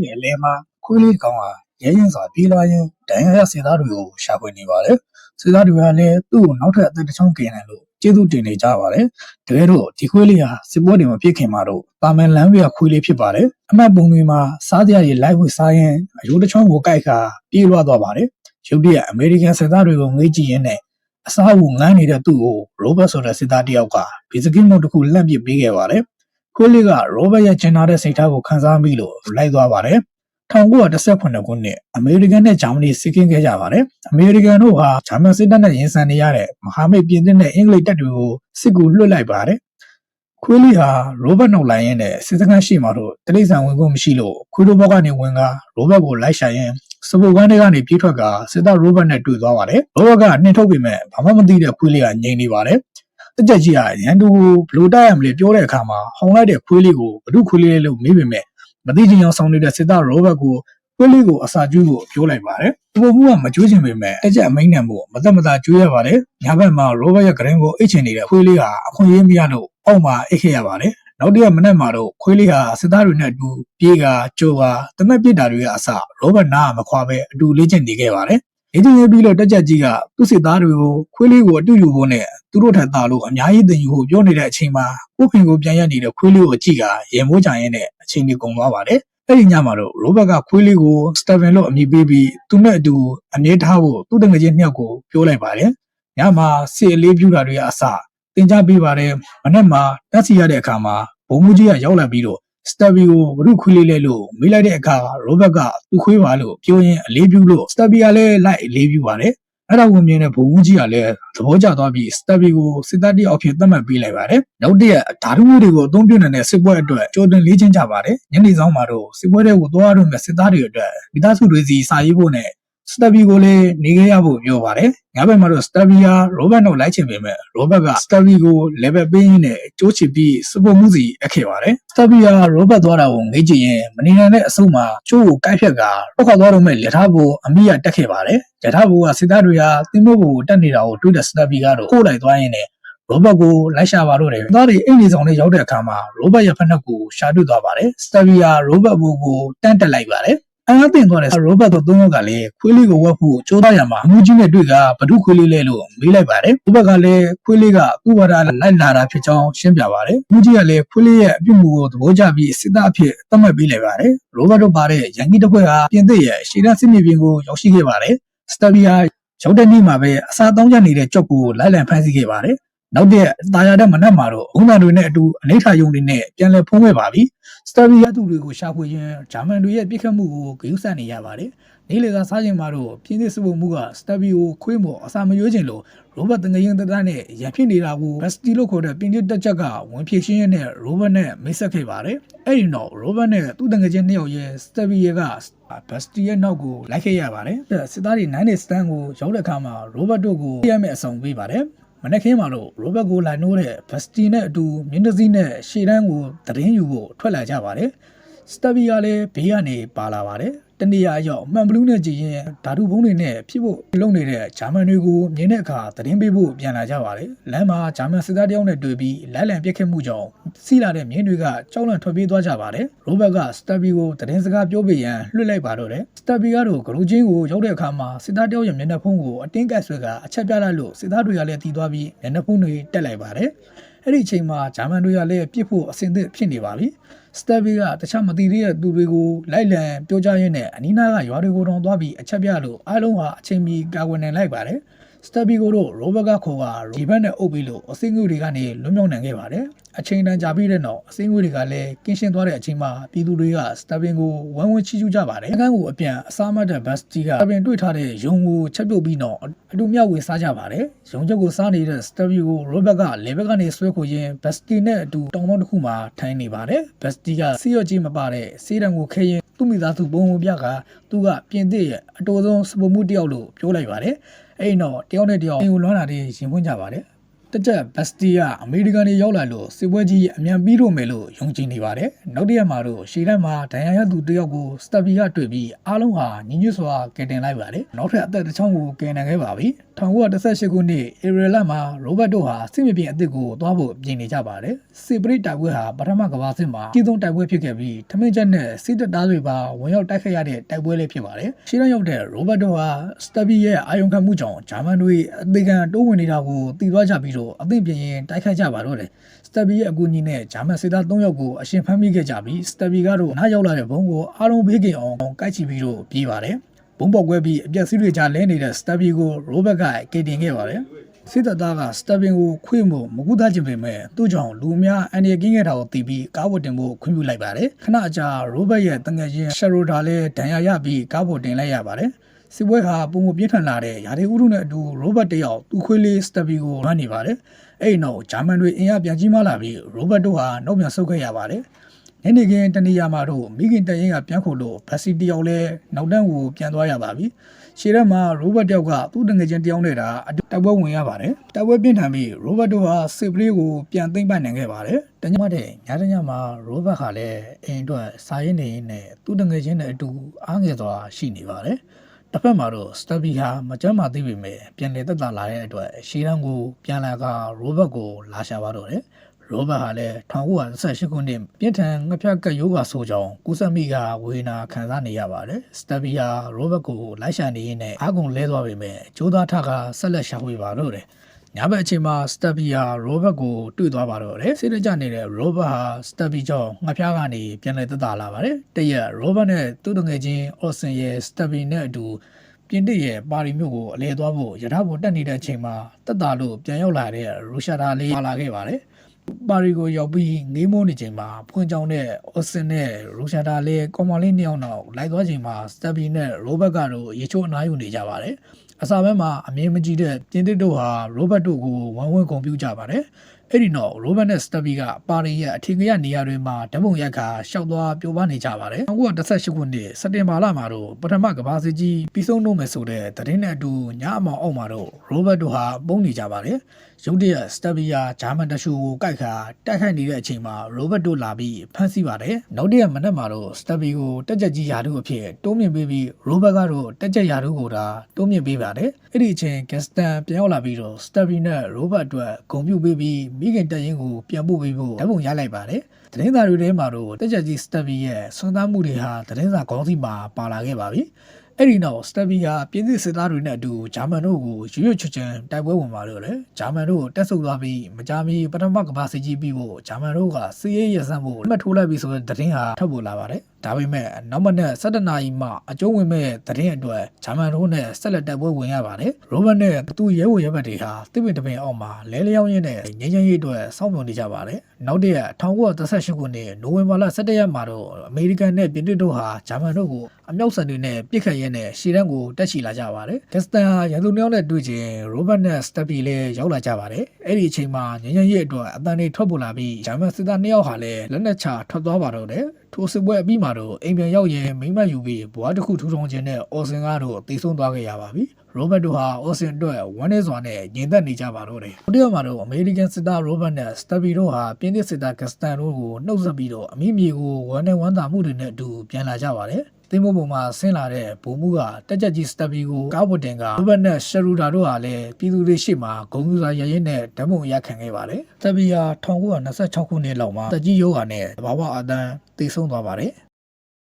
ရဲ့အလဲမှာခွေးလေးကောင်ဟာရဲရင်စွာပြေးလာရင်ဒဏ်ရာရစစ်သားတွေကိုရှာဖွေနေပါတယ်။စစ်သားတွေကလည်းသူ့ကိုနောက်ထပ်အသက်တစ်ချောင်းကင်တယ်လို့ကျေးဇူးတင်နေကြပါတယ်။တကယ်တော့ဒီခွေးလေးဟာစစ်ပွဲတွေမဖြစ်ခင်မှာတော့တာမန်လမ်းပြခွေးလေးဖြစ်ပါတယ်။အမှတ်ပုံတွေမှာစားကြရည်လိုက်ဝစ်စားရင်အယိုးတစ်ချောင်းကိုကိုက်ခါပြေးလွှားသွားပါတယ်။ရုပ်တရက်အမေရိကန်စစ်သားတွေကိုငွေကြည့်ရင်းနဲ့အစားအဝတ်ငန်းနေတဲ့သူ့ကိုရိုဘတ်ဆိုတဲ့စစ်သားတစ်ယောက်ကဘီစကစ်မုတ်တစ်ခုလှမ်းပစ်ပေးခဲ့ပါတယ်။ခွေးလေးကရိုဘတ်ရဲ့ကျင်နာတဲ့စိတ်ထားကိုခန်းစားမိလို့လိုက်သွားပါတယ်။1918ခုနှစ်အမေရိကန်နဲ့ဂျာမနီစစ်ကင်းခဲ့ကြပါတယ်။အမေရိကန်တို့ဟာဂျာမန်စစ်တပ်နဲ့ရင်ဆိုင်နေရတဲ့မဟာမိတ်ပြင်သစ်နဲ့အင်္ဂလိပ်တပ်တွေကိုစစ်ကူလွှတ်လိုက်ပါတယ်။ခွေးလေးဟာရိုဘတ်နှုတ်လိုက်ရင်းနဲ့စစ်စခန်းရှိမှတော့တလိษံဝင်ဖို့မရှိလို့ခွေးတို့ဘက်ကနေဝင်ကရိုဘတ်ကိုလိုက်ရှာရင်စပူကန်းတွေကနေပြေးထွက်ကစစ်သားရိုဘတ်နဲ့တွေ့သွားပါတယ်။ရိုဘတ်ကနှင်ထုတ်ပေမဲ့ဘာမှမသိတဲ့ခွေးလေးကငြိမ်နေပါတယ်။တက်ကြကြီးကရန်သူကိုဘလို့တိုက်ရမလဲပြောတဲ့အခါမှာဟောင်းလိုက်တဲ့ခွေးလေးကိုဘဒုခွေးလေးလို့မေးပေမဲ့မသိချင်အောင်ဆောင်နေတဲ့စစ်သားရိုဘတ်ကိုခွေးလေးကိုအစာကျွေးဖို့ပြောလိုက်ပါတယ်။ဒီပုံကမကျွေးချင်ပေမဲ့တက်ကြအမိန်နဲ့မို့မသက်မသာကျွေးရပါတယ်။ညဘက်မှာရိုဘတ်ရဲ့ဂရင်ကိုအိတ်ချင်နေတဲ့ခွေးလေးဟာအခွင့်အရေးမရလို့အောက်မှာအိတ်ခဲ့ရပါတယ်။နောက်တရက်မနက်မှာတော့ခွေးလေးဟာစစ်သားတွေနဲ့အတူပြေးကကြိုကတမက်ပြစ်တာတွေကအစရိုဘတ်နားမခွာပဲအတူလေ့ကျင့်နေခဲ့ပါတယ်။လေ့ကျင့်ပြီးတော့တက်ကြကြီးကသူ့စစ်သားတွေကိုခွေးလေးကိုအတူယူဖို့နဲ့သူတို့ထက်သားလို့အများကြီးတင်ယူဖို့ပြောနေတဲ့အချိန်မှာကိုဖင်ကိုပြန်ရနေတဲ့ခွေးလေးကိုကြည့်ကရင်မိုးကြရင်နဲ့အချိန်ကြီးကုန်သွားပါတယ်။အဲ့ဒီညမှာတော့ရိုဘတ်ကခွေးလေးကိုစတက်ဗင်လို့အမည်ပေးပြီးသူနဲ့အတူအမြဲထားဖို့သူ့တငယ်ချင်းနှစ်ယောက်ကိုပြောလိုက်ပါတယ်။ညမှာစစ်အလေးပြူတာတွေအစတင်ကြပေးပါတယ်။မနေ့မှာတက်စီရတဲ့အခါမှာဘုံမူကြီးကရောက်လာပြီးတော့စတက်ဗီကိုဘုရုခွေးလေးလဲလို့မေးလိုက်တဲ့အခါရိုဘတ်ကသူ့ခွေးပါလို့ပြောရင်အလေးပြူလို့စတက်ဗီကလည်းလိုက်အလေးပြူပါတယ်။အဲ့ဒါကိုမြင်တဲ့ဘုံမူကြီးကလည်းသဘောကျသွားပြီးစတက်ဗီကိုစစ်သားတယောက်ဖြစ်သတ်မှတ်ပေးလိုက်ပါတယ်။နောက်တရက်ဓာတုမျိုးတွေကိုအသုံးပြုနေတဲ့စစ်ပွဲအတွက်ကြိုတင်လေ့ကျင့်ကြပါတယ်။ညနေဆောင်မှာတော့စစ်ပွဲတွေကိုသွားရမယ့်စစ်သားတွေအတွက်မိသားစုတွေစီစာရေးဖို့နဲ့စတက်ဗီကိုလည်းနေခဲ့ရဖို့ပြောပါတယ်။ညဘက်မှာတော့စတက်ဗီဟာရိုဘတ်တို့လိုက်ချင်ပေမဲ့ရိုဘတ်ကစတက်ဗီကို level ပေးရင်းနဲ့ကြိုးချပြီးစပုံမှုစီအပ်ခဲ့ပါတယ်။စတက်ဗီဟာရိုဘတ်သွားတာကိုငေးကြည့်ရင်မနေနိုင်တဲ့အဆုတ်မှာကျိုးကိုကိုက်ဖြတ်ကပောက်ခါသွားတော့မဲ့လက်ထားကိုအမိရတက်ခဲ့ပါတယ်။လက်ထားကစစ်သားတွေဟာတင်းမို့ကိုတက်နေတာကိုတွေ့တဲ့စတက်ဗီကတော့ခိုးလိုက်သွားရင်းနဲ့ရိုဘတ်ကိုလိုက်ရှာပါတော့တယ်။သားတွေအိမ်ကြီးဆောင်နဲ့ရောက်တဲ့အခါမှာရိုဘတ်ရဲ့ဖက်နှက်ကိုရှာတွေ့သွားပါတယ်။စတက်ဗီဟာရိုဘတ်ကိုတန်းတက်လိုက်ပါတယ်။အန်းတင်သွားတဲ့ရိုဘတ်တို့သုံးယောက်ကလည်းခွေးလေးကိုဝတ်ဖို့ကြိုးစားရမှာအမှုကြီးနဲ့တွေ့ကဘဒုခွေးလေးလဲလို့မေးလိုက်ပါတယ်။ရိုဘတ်ကလည်းခွေးလေးကဥပါဒလိုက်လာတာဖြစ်ကြောင်းရှင်းပြပါတယ်။အမှုကြီးကလည်းခွေးလေးရဲ့အပြုအမူကိုသဘောကျပြီးစစ်သားအဖြစ်သတ်မှတ်ပေးလိုက်ပါတယ်။ရိုဘတ်တို့ပါတဲ့ရန်ကြီးတစ်ဖွဲ့ဟာပြင်သစ်ရဲ့ရှေ့တန်းစစ်မြေပြင်ကိုရောက်ရှိခဲ့ပါတယ်။စတက်ဗီဟာရောက်တဲ့နေ့မှာပဲအစာတောင်းကြနေတဲ့ကြော့ကိုလိုက်လံဖမ်းဆီးခဲ့ပါတယ်။နောက်တဲ့တာယာတဲ့မနက်မှာတော့ဘုံမှန်တွေနဲ့အတူအနိဋ္ဌာယုံတွေနဲ့ပြန်လည်ဖုံးခဲ့ပါပြီ။စတက်ဗီရသူတွေကိုရှာဖွေရင်းဂျာမန်တွေရဲ့ပြစ်ခတ်မှုကိုဂရုစိုက်နေရပါတယ်။နေ့လည်ကစားချိန်မှာတော့ပြင်းသစ်စပုံမှုကစတက်ဗီကိုခွေးမော်အစာမရွေးချင်လို့ရိုဘတ်တငရင်တသားနဲ့ရန်ဖြစ်နေတာကိုဘတ်စတီလို့ခေါ်တဲ့ပြင်းသစ်တက်ချက်ကဝင်ဖြည့်ရှင်းရင်းနဲ့ရိုဘတ်နဲ့မိတ်ဆက်ခဲ့ပါတယ်။အဲ့ဒီနောက်ရိုဘတ်နဲ့သူ့တငယ်ချင်းနှစ်ယောက်ရဲ့စတက်ဗီရဲ့ကဘတ်စတီရဲ့နောက်ကိုလိုက်ခဲ့ရပါတယ်။စစ်သားတွေနိုင်တဲ့စတန်ကိုရောက်တဲ့အခါမှာရိုဘတ်တို့ကိုပြရမယ့်အဆောင်ပေးပါတယ်။မနက်ခင်းမှာတော့ရိုဘတ်ကိုလာနိုးတဲ့ဘတ်စတီနဲ့အတူမြင်းတစည်းနဲ့ရှေ့တန်းကိုတရင်ယူဖို့ထွက်လာကြပါတယ်။စတက်ဗီကလည်းဘေးကနေပါလာပါတယ်။တနေရာရောက်မှန်ဘလူးနဲ့ကြည်ရင်ဓာတုဘုံတွေနဲ့ဖြစ်ဖို့လုပ်နေတဲ့ဂျာမန်တွေကိုမြင်တဲ့အခါသတင်းပေးဖို့ပြန်လာကြပါတယ်။လမ်းမှာဂျာမန်စစ်သားတယောက်နဲ့တွေ့ပြီးလိုက်လံပြစ်ခတ်မှုကြောင့်စီးလာတဲ့မြင်းတွေကကြောက်လန့်ထွက်ပြေးသွားကြပါတယ်။ရိုဘတ်ကစတက်ဗီကိုသတင်းစကားပြောပြရန်လွှတ်လိုက်ပါတော့တယ်။စတက်ဗီကတော့ဂရုချင်းကိုရောက်တဲ့အခါမှာစစ်သားတယောက်ရဲ့မျက်နှာဖုံးကိုအတင်းကပ်ဆွဲကအချက်ပြလိုက်လို့စစ်သားတွေကလည်းတီးသွားပြီးမျက်နှာဖုံးတွေတက်လိုက်ပါတယ်။အဲ့ဒီအချိန်မှာဂျာမန်တွေကလည်းပြစ်ဖို့အဆင်သင့်ဖြစ်နေပါပြီ။စတက်ဗီကတခြားမသိသေးတဲ့သူတွေကိုလိုက်လံပြောကြားရင်းနဲ့အနီးနားကရွာတွေကိုတောင်သွားပြီးအချက်ပြလို့အားလုံးဟာအချိန်မီကာကွယ်နိုင်လိုက်ပါတယ်။စတက်ဗီကိုတော့ရိုဘတ်ကခေါ်ကဒီဘက်နဲ့အုပ်ပြီးလို့အစင်းငွေတွေကနေလွတ်မြောက်နိုင်ခဲ့ပါတယ်။အချိန်တန်ကြာပြီးတဲ့နောက်အစင်းငွေတွေကလည်းကင်းရှင်းသွားတဲ့အချိန်မှာပြည်သူတွေကစတက်ဗင်ကိုဝမ်းဝမ်းချီးကျူးကြပါတယ်။အခန်းကိုအပြန်အစားမတ်တဲ့ဘတ်စတီကစတက်ဗင်တွေ့ထားတဲ့ယုံကိုချက်ပြုတ်ပြီးတော့အတူမြောက်ဝေစားကြပါတယ်။ယုံချက်ကိုစားနေတဲ့စတက်ဗီကိုရိုဘတ်ကလေဘက်ကနေဆွဲခိုရင်းဘတ်စတီနဲ့အတူတောင်ပေါင်းတစ်ခုမှာထိုင်နေပါတယ်။ဘတ်စတီကစီရော့ကြီးမပါတဲ့စေးတံကိုခဲရင်သူ့မိသားစုဘုံကိုပြကသူကပြင်သစ်ရဲ့အတော်ဆုံးစပုံမှုတယောက်လို့ပြောလိုက်ပါတယ်။အဲ့တော့တယောက်နဲ့တယောက်အင်ကိုလွှမ်းတာတွေရင်ဖွင့်ကြပါတယ်။တက်ချက်ဘတ်စတီကအမေရိကန်တွေရောက်လာလို့စစ်ပွဲကြီးအမြန်ပြီးတော့မယ်လို့ယုံကြည်နေပါတယ်။နောက်တစ်ရက်မှာတော့ရှေ့တန်းမှာဒဏ်ရာရသူတယောက်ကိုစတက်ဗီကတွေ့ပြီးအားလုံးဟာညီညွတ်စွာကယ်တင်လိုက်ပါတယ်။နောက်ထပ်အသက်တစ်ချောင်းကိုကယ်နိုင်ခဲ့ပါပြီ။ 1918ခုနှစ်ဧပြီလမှာရိုဘတ်တို့ဟာစစ်မြေပြင်အသစ်ကိုသွားဖို့ပြင်နေကြပါတယ်စစ်ပရိတိုက်ပွဲဟာပထမကမ္ဘာစစ်မှာကြီးဆုံးတိုက်ပွဲဖြစ်ခဲ့ပြီးထမင်းချက်နဲ့စစ်တပ်သားတွေပါဝင်ရောက်တိုက်ခိုက်ရတဲ့တိုက်ပွဲလေးဖြစ်ပါတယ်ရှေ့တန်းရောက်တဲ့ရိုဘတ်တို့ဟာစတဘီရဲ့အာယုံခံမှုကြောင့်ဂျာမန်တွေအသေးခံတိုးဝင်နေတာကိုသိသွားကြပြီးတော့အသင့်ပြင်ရင်တိုက်ခိုက်ကြပါတော့တယ်စတဘီရဲ့အကူအညီနဲ့ဂျာမန်စစ်သား3ယောက်ကိုအရှင်ဖမ်းမိခဲ့ကြပြီးစတဘီကတော့နားရောက်လာတဲ့ဘုံကိုအားလုံးဘေးကင်းအောင်ကိုက်ချပြီးတော့ပြေးပါတယ်ဘုံပေါက်ကွဲပြီးအပြက်စီးတွေကြားလဲနေတဲ့စတဘီကိုရိုဘတ်ကကေတင်ခဲ့ပါတယ်စစ်တပ်သားကစတဘင်ကိုခွေ့မှုမကူသားခြင်းပေမဲ့သူ့ကြောင့်လူများအန်ဒီကင်းခဲ့တာကိုသိပြီးကားပေါ်တင်ဖို့ခွင့်ပြုလိုက်ပါတယ်ခဏအကြာရိုဘတ်ရဲ့တငယ်ချင်းရှယ်ရိုဒါလည်းဒဏ်ရာရပြီးကားပေါ်တင်လိုက်ရပါတယ်စစ်ပွဲဟာပုံမပြင်းထန်လာတဲ့ယာဒီဥရုနဲ့အတူရိုဘတ်တယောက်သူ့ခွေးလေးစတဘီကိုမှန်းနေပါတယ်အဲ့နောက်ဂျာမန်တွေအင်အားပြန်ကြီးမားလာပြီးရိုဘတ်တို့ဟာနောက်ပြန်ဆုတ်ခဲ့ရပါတယ်နေ့နေ့ကင်းတနေရာမှာတော့မိခင်တရင်ကပြန်ခုလို့ဘက်စီတယောက်လည်းနောက်တန်းကိုပြန်သွားရပါပြီရှေ့ထဲမှာရိုဘတ်တယောက်ကသူ့တငယ်ချင်းတယောက်နဲ့တာတိုက်ပွဲဝင်ရပါတယ်တိုက်ပွဲပြင်းထန်ပြီးရိုဘတ်တို့ဟာစစ်ပလေးကိုပြန်သိမ့်ပိုက်နိုင်ခဲ့ပါတယ်တညမှတဲ့ညတညမှာရိုဘတ်ဟာလည်းအိမ်အတွက်စာရင်းနေရင်းနဲ့သူ့တငယ်ချင်းနဲ့အတူအားငယ်စွာရှိနေပါတယ်တစ်ဖက်မှာတော့စတဘီဟာမကြမ်းမာသေးပေမဲ့ပြန်လေသက်သာလာတဲ့အတွက်ရှေ့တန်းကိုပြန်လာကရိုဘတ်ကိုလာရှာပါတော့တယ်ရိုဘတ်ဟာလည်း1928ခုနှစ်ပြင်းထန်ငှက်ဖျက်ကယောဂဆိုကြောင်းကုသမိကဝေနာခံစားနေရပါတယ်စတဘီဟာရိုဘတ်ကိုလိုက်ရှာနေရင်းနဲ့အားကုန်လဲသွားပေမဲ့ကြိုးသားထကဆက်လက်ရှာဖွေပါတော့တယ်ညဘက်အချိန်မှာစတဘီဟာရိုဘတ်ကိုတွေ့သွားပါတော့တယ်စိတ်ကြနေတဲ့ရိုဘတ်ဟာစတဘီကြောင့်ငှက်ဖျားကနေပြန်လည်သက်သာလာပါတယ်တရက်ရိုဘတ်နဲ့သူ့တငယ်ချင်းအော်ဆင်ရဲ့စတဘီနဲ့အတူပြင်သစ်ရဲ့ပါရီမြို့ကိုအလဲသွားဖို့ရထားပေါ်တက်နေတဲ့အချိန်မှာတက်တာလို့ပြန်ရောက်လာတဲ့ရူရှာတာလေးပါလာခဲ့ပါတယ်ပါရီကိုရောက်ပြီးငေးမိုးနေချိန်မှာဖွင့်ကြောင်းတဲ့အော်ဆင်နဲ့ရူရှာတာလေးကော်မလေးနှစ်ယောက်နောက်လိုက်သွားချိန်မှာစတဘီနဲ့ရိုဘတ်ကတော့ရေချိုးအနားယူနေကြပါတယ်အစာဘက်မှာအမြင်မကြည့်တဲ့ပြင်သစ်တို့ဟာရိုဘတ်တို့ကိုဝမ်းဝဲကုန်ပြုကြပါတယ်အဲ့ဒီနောက်ရိုဘတ်နဲ့စတဘီကပါရီရဲ့အထင်ကြီးနေရာတွေမှာဓပုံရက်ခါရှောက်သွားပြိုပနေကြပါတယ်1918ခုနှစ်စက်တင်ဘာလမှာတော့ပထမကမ္ဘာစစ်ကြီးပြီးဆုံးတော့မယ်ဆိုတဲ့သတင်းနဲ့အတူညအမောင်အောက်မှာတော့ရိုဘတ်တို့ဟာပုံနေကြပါတယ်ရုတ်တရက်စတဘီယာဂျာမန်တရှူကိုကိုက်ခါတိုက်ခိုက်နေတဲ့အချိန်မှာရိုဘတ်တို့လာပြီးဖမ်းဆီးပါတယ်နောက်တရက်မနက်မှာတော့စတဘီကိုတက်ကြက်ကြီးယာတို့အဖြစ်တိုးမြင့်ပေးပြီးရိုဘတ်ကတော့တက်ကြက်ယာတို့ကိုဒါတိုးမြင့်ပေးပါတယ်အဲ့ဒီအချိန်ဂက်စတန်ပြန်ရောက်လာပြီးတော့စတဘီနဲ့ရိုဘတ်အတွက်ဂုဏ်ပြုပေးပြီးမိခင်တက်ရင်ကိုပြန်ပို့ပေးဖို့ဓာတ်ပုံရလိုက်ပါတယ်သတင်းစာတွေထဲမှာတော့တက်ကြက်ကြီးစတဘီရဲ့ဆွမ်းသားမှုတွေဟာသတင်းစာခေါင်းစဉ်မှာပါလာခဲ့ပါပြီအဲ့ဒီနောက်စတဘီဟာပြင်သစ်စစ်သားတွေနဲ့အတူဂျာမန်တို့ကိုရွရွချွတ်ချွန်တိုက်ပွဲဝင်ပါတော့တယ်ဂျာမန်တို့တက်ဆုပ်သွားပြီးမကြာမီပထမကမ္ဘာစစ်ကြီးပြီးဖို့ဂျာမန်တို့ကစစ်ရေးရစမ်းဖို့လက်မှတ်ထိုးလိုက်ပြီးဆိုတဲ့သတင်းဟာထွက်ပေါ်လာပါတယ်ဒါပေမဲ့နောက်မနေ့17နာရီမှအကျုံးဝင်မဲ့သတင်းအတွက်ဂျာမန်တို့နဲ့ဆက်လက်တိုက်ပွဲဝင်ရပါတယ်ရိုဘတ်နဲ့သူ့ရဲဝရဲဘက်တွေဟာတစ်ပင်တစ်ပင်အောက်မှာလဲလျောင်းရင်းနဲ့ငင်းချမ်းရေးအတွက်စောင့်မျှော်နေကြပါတယ်နောက်တရက်1938ခုနှစ်နိုဝင်ဘာလ17ရက်မှာတော့အမေရိကန်နဲ့ပြင်သစ်တို့ဟာဂျာမန်တို့ကိုအမြောက်ဆန်တွေနဲ့ပစ်ခတ်ရင်းနဲ့ရှေ့တန်းကိုတက်ချီလာကြပါတယ်ဂက်စတန်ဟာရန်သူနှစ်ယောက်နဲ့တွေ့ချင်းရိုဘတ်နဲ့စတဘီလည်းရောက်လာကြပါတယ်အဲ့ဒီအချိန်မှာငင်းချမ်းရေးအတွက်အတန်တွေထွက်ပေါ်လာပြီးဂျာမန်စစ်သားနှစ်ယောက်ဟာလည်းလက်နက်ချထွက်သွားပါတော့တယ်ထိုစစ်ပွဲအပြီးမှာတော့အိမ်ပြန်ရောက်ရင်မိမ့်မယူပြီးဘွားတစ်ခုထူထောင်ခြင်းနဲ့အော်ဆင်ကတော့တည်ဆုံးသွားခဲ့ရပါပြီရိုဘတ်တို့ဟာအော်ဆင်အတွက်ဝမ်းနည်းစွာနဲ့ညင်သက်နေကြပါတော့တယ်ဒုတိယမှာတော့အမေရိကန်စစ်သားရိုဘတ်နဲ့စတဘီတို့ဟာပြင်သစ်စစ်သားဂက်စတန်တို့ကိုနှုတ်ဆက်ပြီးတော့အမိမြေကိုဝမ်းနဲ့ဝမ်းသာမှုတွေနဲ့အတူပြန်လာကြပါတယ်သင်းမပုံမှာဆင်းလာတဲ့ဗိုလ်မှူးကတက်ကြက်ကြီးစတဘီကိုကားပေါ်တင်ကရိုဘတ်နဲ့ရှယ်ရူဒါတို့ဟာလည်းပြည်သူတွေရှေ့မှာဂုဏ်ယူစွာရရင်နဲ့ဓာတ်ပုံရခံခဲ့ပါတယ်စတဘီဟာ1926ခုနှစ်လောက်မှာတက်ကြီးယောဂါနဲ့သဘာဝအတန်းတည်ဆုံးသွားပါတယ်